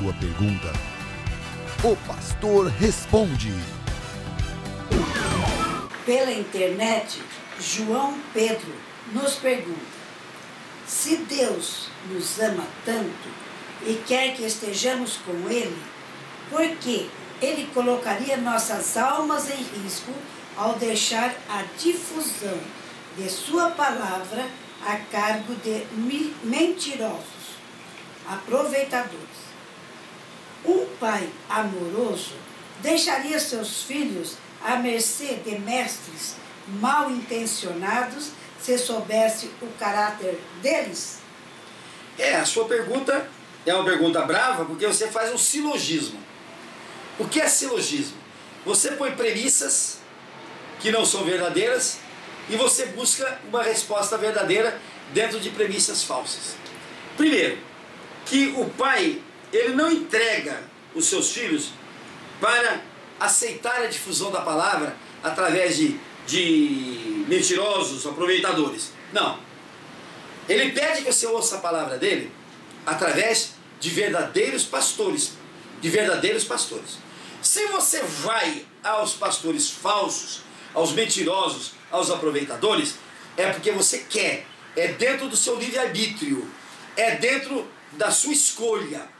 sua pergunta. O pastor responde. Pela internet, João Pedro nos pergunta: se Deus nos ama tanto e quer que estejamos com Ele, por que Ele colocaria nossas almas em risco ao deixar a difusão de sua palavra a cargo de mentirosos, aproveitadores? Um pai amoroso deixaria seus filhos à mercê de mestres mal intencionados se soubesse o caráter deles? A sua pergunta é uma pergunta brava, porque você faz um silogismo. O que é silogismo? Você põe premissas que não são verdadeiras e você busca uma resposta verdadeira dentro de premissas falsas. Primeiro, que o pai, ele não entrega os seus filhos para aceitar a difusão da palavra através de mentirosos, aproveitadores. Não. Ele pede que você ouça a palavra dele através de verdadeiros pastores. De verdadeiros pastores. Se você vai aos pastores falsos, aos mentirosos, aos aproveitadores, é porque você quer. É dentro do seu livre-arbítrio. É dentro da sua escolha.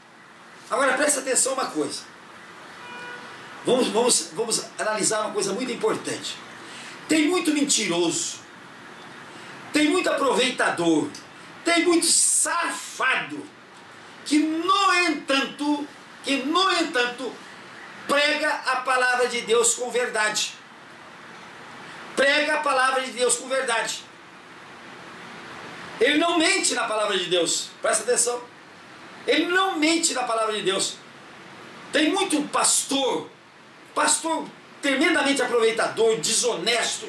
Agora presta atenção uma coisa. Vamos analisar uma coisa muito importante. Tem muito mentiroso, tem muito aproveitador, tem muito safado, que no entanto, prega a palavra de Deus com verdade. Prega a palavra de Deus com verdade. Ele não mente na palavra de Deus, presta atenção. Ele não mente na palavra de Deus. Tem muito pastor tremendamente aproveitador, desonesto,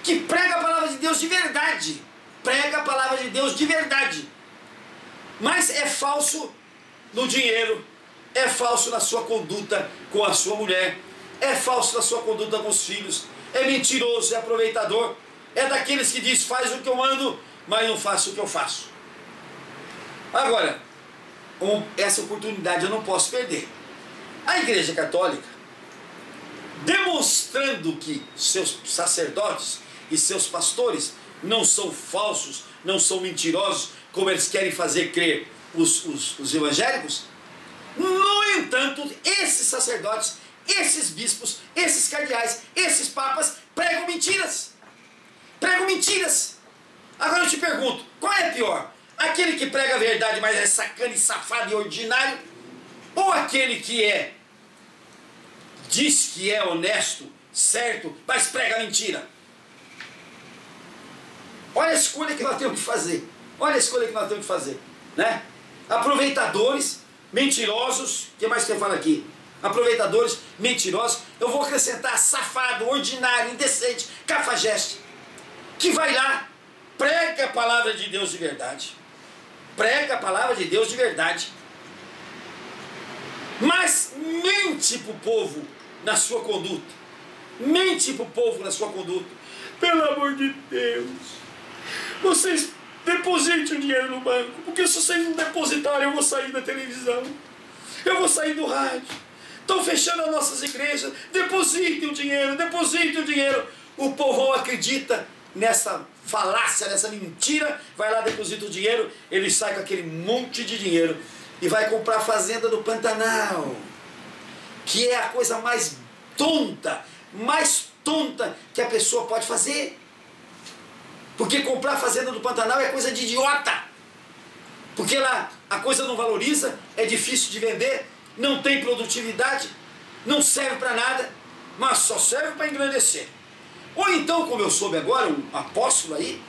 que prega a palavra de Deus de verdade. Prega a palavra de Deus de verdade. Mas é falso no dinheiro, é falso na sua conduta com a sua mulher, é falso na sua conduta com os filhos, é mentiroso, é aproveitador, é daqueles que diz: faz o que eu mando, mas não faço o que eu faço. Agora, essa oportunidade eu não posso perder. A Igreja Católica, demonstrando que seus sacerdotes e seus pastores não são falsos, não são mentirosos, como eles querem fazer crer os evangélicos. No entanto, esses sacerdotes, esses bispos, esses cardeais, esses papas pregam mentiras. Pregam mentiras. Agora eu te pergunto, qual é pior? Aquele que prega a verdade, mas é sacana e safado e ordinário? Ou aquele que diz que é honesto, certo, mas prega mentira? Olha a escolha que nós temos que fazer. Olha a escolha que nós temos que fazer, né? Aproveitadores, mentirosos, o que mais que eu falo aqui? Aproveitadores, mentirosos, eu vou acrescentar safado, ordinário, indecente, cafajeste, que vai lá, prega a palavra de Deus de verdade. Prega a palavra de Deus de verdade. Mas mente para o povo na sua conduta. Mente para o povo na sua conduta. Pelo amor de Deus, vocês depositem o dinheiro no banco, porque se vocês não depositarem, eu vou sair da televisão, eu vou sair do rádio. Estão fechando as nossas igrejas. Depositem o dinheiro, depositem o dinheiro. O povão acredita nessa falácia, nessa mentira, vai lá, deposita o dinheiro, ele sai com aquele monte de dinheiro e vai comprar a fazenda do Pantanal, que é a coisa mais tonta que a pessoa pode fazer. Porque comprar a fazenda do Pantanal é coisa de idiota. Porque lá a coisa não valoriza, é difícil de vender, não tem produtividade, não serve para nada, mas só serve para engrandecer. Ou então, como eu soube agora, um apóstolo aí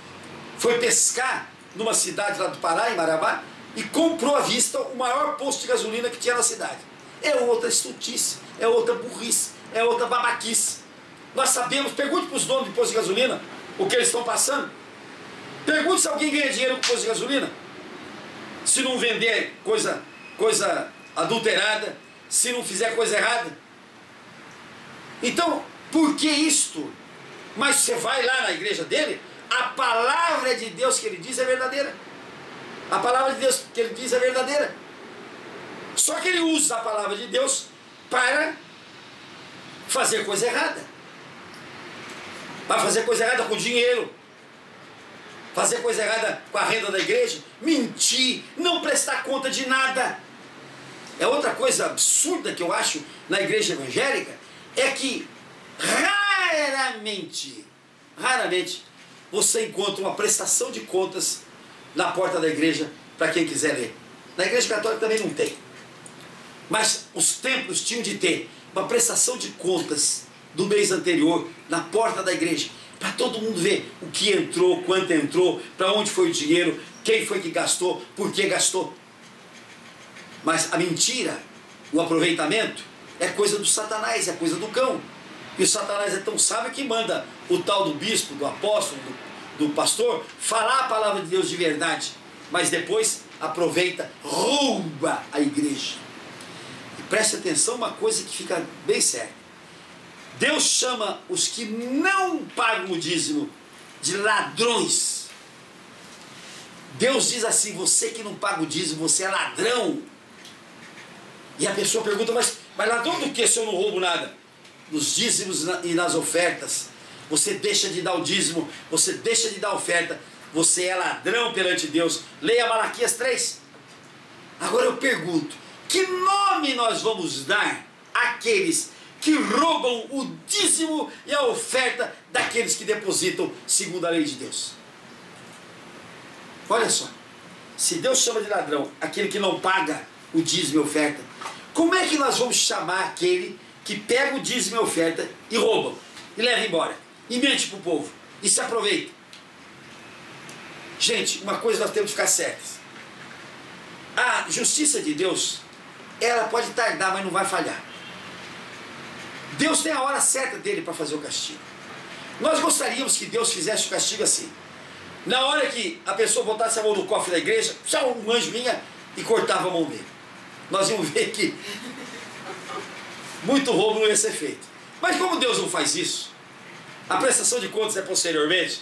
foi pescar numa cidade lá do Pará, em Marabá, e comprou à vista o maior posto de gasolina que tinha na cidade. É outra estultice, é outra burrice, é outra babaquice. Nós sabemos, pergunte para os donos de posto de gasolina o que eles estão passando. Pergunte se alguém ganha dinheiro com posto de gasolina. Se não vender coisa adulterada, se não fizer coisa errada. Então, por que isto? Mas você vai lá na igreja dele, a palavra de Deus que ele diz é verdadeira. A palavra de Deus que ele diz é verdadeira. Só que ele usa a palavra de Deus para fazer coisa errada. Para fazer coisa errada com dinheiro. Fazer coisa errada com a renda da igreja. Mentir. Não prestar conta de nada. É outra coisa absurda que eu acho na igreja evangélica. É que raramente você encontra uma prestação de contas na porta da igreja para quem quiser ler. Na igreja católica também não tem. Mas os templos tinham de ter uma prestação de contas do mês anterior na porta da igreja, para todo mundo ver o que entrou, quanto entrou, para onde foi o dinheiro, quem foi que gastou, por que gastou. Mas a mentira, o aproveitamento, é coisa do Satanás, é coisa do cão. E o Satanás é tão sábio que manda o tal do bispo, do apóstolo, do pastor, falar a palavra de Deus de verdade, mas depois aproveita, rouba a igreja. E preste atenção, uma coisa que fica bem séria. Deus chama os que não pagam o dízimo de ladrões. Deus diz assim: você que não paga o dízimo, você é ladrão. E a pessoa pergunta: mas ladrão do que se eu não roubo nada? Nos dízimos e nas ofertas. Você deixa de dar o dízimo, você deixa de dar a oferta, você é ladrão perante Deus. Leia Malaquias 3. Agora eu pergunto: que nome nós vamos dar àqueles que roubam o dízimo e a oferta daqueles que depositam segundo a lei de Deus? Olha só, se Deus chama de ladrão aquele que não paga o dízimo e a oferta, como é que nós vamos chamar aquele que pega o dízimo e a oferta e rouba, e leva embora, e mente para o povo, e se aproveita? Gente, uma coisa nós temos que ficar certos: a justiça de Deus, ela pode tardar, mas não vai falhar. Deus tem a hora certa dele para fazer o castigo. Nós gostaríamos que Deus fizesse o castigo assim: na hora que a pessoa botasse a mão no cofre da igreja, só um anjo vinha e cortava a mão dele. Nós íamos ver que muito roubo não ia ser feito. Mas como Deus não faz isso, a prestação de contas é posteriormente,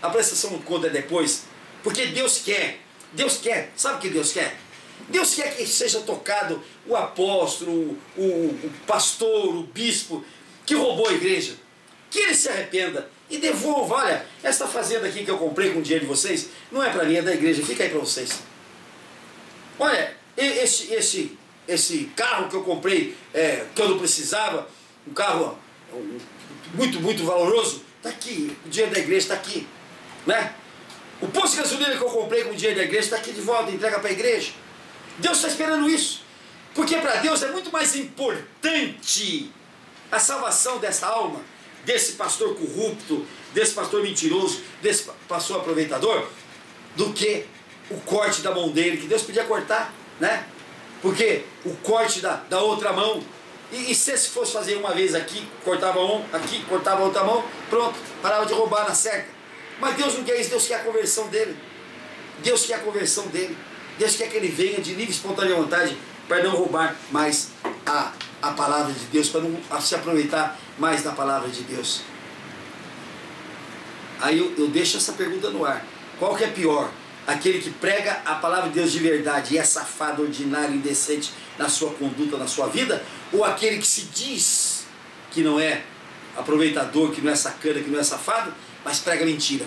a prestação de contas é depois, porque Deus quer, sabe o que Deus quer? Deus quer que seja tocado o apóstolo, o pastor, o bispo que roubou a igreja, que ele se arrependa e devolva. Olha, essa fazenda aqui que eu comprei com o dinheiro de vocês, não é para mim, é da igreja, fica aí para vocês. Olha, esse carro que eu comprei, que eu não precisava, um carro muito valoroso, está aqui, o dinheiro da igreja está aqui, né? O posto de gasolina que eu comprei com o dinheiro da igreja está aqui de volta, entrega para a igreja. Deus está esperando isso, porque para Deus é muito mais importante a salvação dessa alma, desse pastor corrupto, desse pastor mentiroso, desse pastor aproveitador, do que o corte da mão dele, que Deus podia cortar, né? Porque o corte da outra mão, e se fosse fazer uma vez aqui, cortava um, aqui, cortava a outra mão, pronto, parava de roubar na certa. Mas Deus não quer isso, Deus quer a conversão dele. Deus quer a conversão dele. Deus quer que ele venha de livre e espontânea vontade para não roubar mais a palavra de Deus, para não se aproveitar mais da palavra de Deus. Aí eu deixo essa pergunta no ar: qual que é pior? Aquele que prega a palavra de Deus de verdade e é safado, ordinário, indecente na sua conduta, na sua vida? Ou aquele que se diz que não é aproveitador, que não é sacana, que não é safado, mas prega mentira?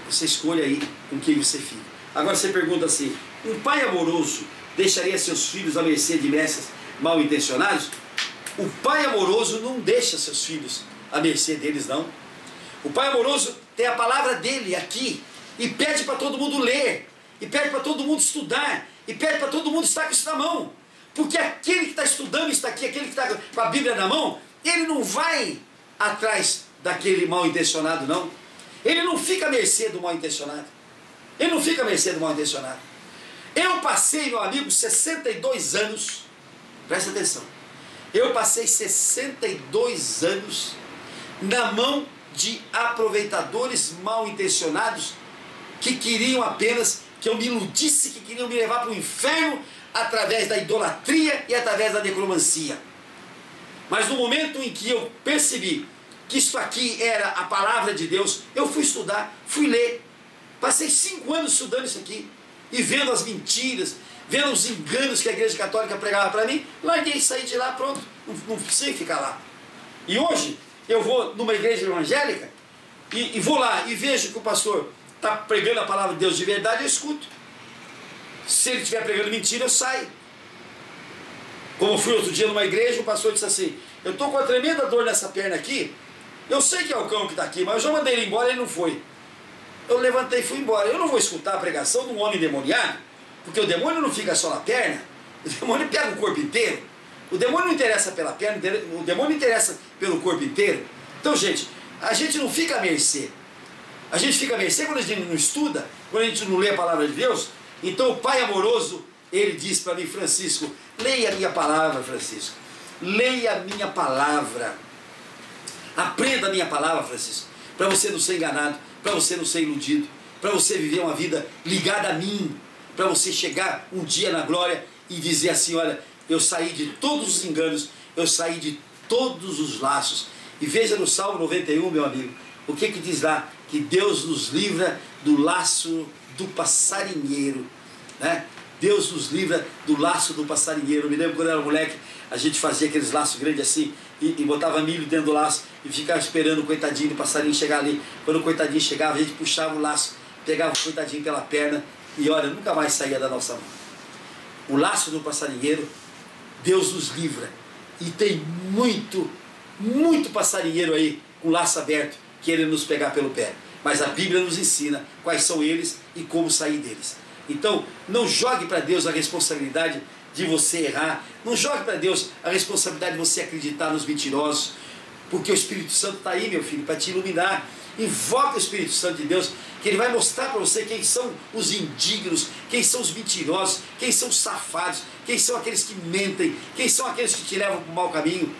Você escolhe aí com quem você fica. Agora você pergunta assim: um pai amoroso deixaria seus filhos à mercê de mestres mal intencionados? O pai amoroso não deixa seus filhos à mercê deles, não. O pai amoroso tem a palavra dele aqui e pede para todo mundo ler, e pede para todo mundo estudar, e pede para todo mundo estar com isso na mão. Porque aquele que está estudando está aqui, aquele que está com a Bíblia na mão, ele não vai atrás daquele mal intencionado, não. Ele não fica à mercê do mal intencionado. Ele não fica à mercê do mal intencionado. Eu passei, meu amigo, 62 anos, presta atenção, eu passei 62 anos na mão de aproveitadores mal intencionados que queriam apenas que eu me iludisse, que queriam me levar para o inferno através da idolatria e através da necromancia. Mas no momento em que eu percebi que isso aqui era a palavra de Deus, eu fui estudar, fui ler. Passei 5 anos estudando isso aqui e vendo as mentiras, vendo os enganos que a Igreja Católica pregava para mim, larguei, saí de lá, pronto, não precisei ficar lá. E hoje eu vou numa igreja evangélica e vou lá e vejo que o pastor está pregando a palavra de Deus de verdade, eu escuto. Se ele estiver pregando mentira, eu saio. Como eu fui outro dia numa igreja, o pastor disse assim: eu estou com uma tremenda dor nessa perna aqui, eu sei que é o cão que está aqui, mas eu já mandei ele embora e ele não foi. Eu levantei e fui embora. Eu não vou escutar a pregação de um homem demoniado, porque o demônio não fica só na perna, o demônio pega o corpo inteiro. O demônio não interessa pela perna, o demônio interessa pelo corpo inteiro. Então, gente, a gente não fica à mercê. A gente fica à mercê quando a gente não estuda, quando a gente não lê a palavra de Deus. Então o Pai amoroso, ele diz para mim: Francisco, leia a minha palavra, Francisco. Leia a minha palavra. Aprenda a minha palavra, Francisco, para você não ser enganado, para você não ser iludido, para você viver uma vida ligada a mim, para você chegar um dia na glória e dizer assim: olha, eu saí de todos os enganos, eu saí de todos os laços. E veja no Salmo 91, meu amigo, o que diz lá? Que Deus nos livra do laço do passarinheiro, né? Deus nos livra do laço do passarinheiro. Eu me lembro quando eu era moleque, a gente fazia aqueles laços grandes assim e botava milho dentro do laço e ficava esperando o coitadinho do passarinho chegar ali. Quando o coitadinho chegava, a gente puxava o laço, pegava o coitadinho pela perna e olha, nunca mais saía da nossa mão. O laço do passarinheiro, Deus nos livra. E tem muito passarinheiro aí com o laço aberto, querendo nos pegar pelo pé. Mas a Bíblia nos ensina quais são eles e como sair deles. Então, não jogue para Deus a responsabilidade de você errar. Não jogue para Deus a responsabilidade de você acreditar nos mentirosos. Porque o Espírito Santo está aí, meu filho, para te iluminar. Invoca o Espírito Santo de Deus, que ele vai mostrar para você quem são os indignos, quem são os mentirosos, quem são os safados, quem são aqueles que mentem, quem são aqueles que te levam para o mau caminho.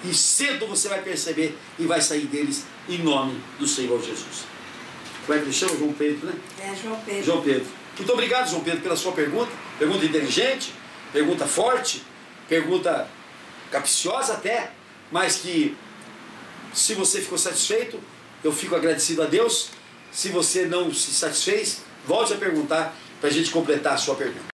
E cedo você vai perceber e vai sair deles em nome do Senhor Jesus. Como é que ele chama? João Pedro, né? É, João Pedro. João Pedro. Muito obrigado, João Pedro, pela sua pergunta. Pergunta inteligente, pergunta forte, pergunta capciosa até, mas que, se você ficou satisfeito, eu fico agradecido a Deus. Se você não se satisfez, volte a perguntar para a gente completar a sua pergunta.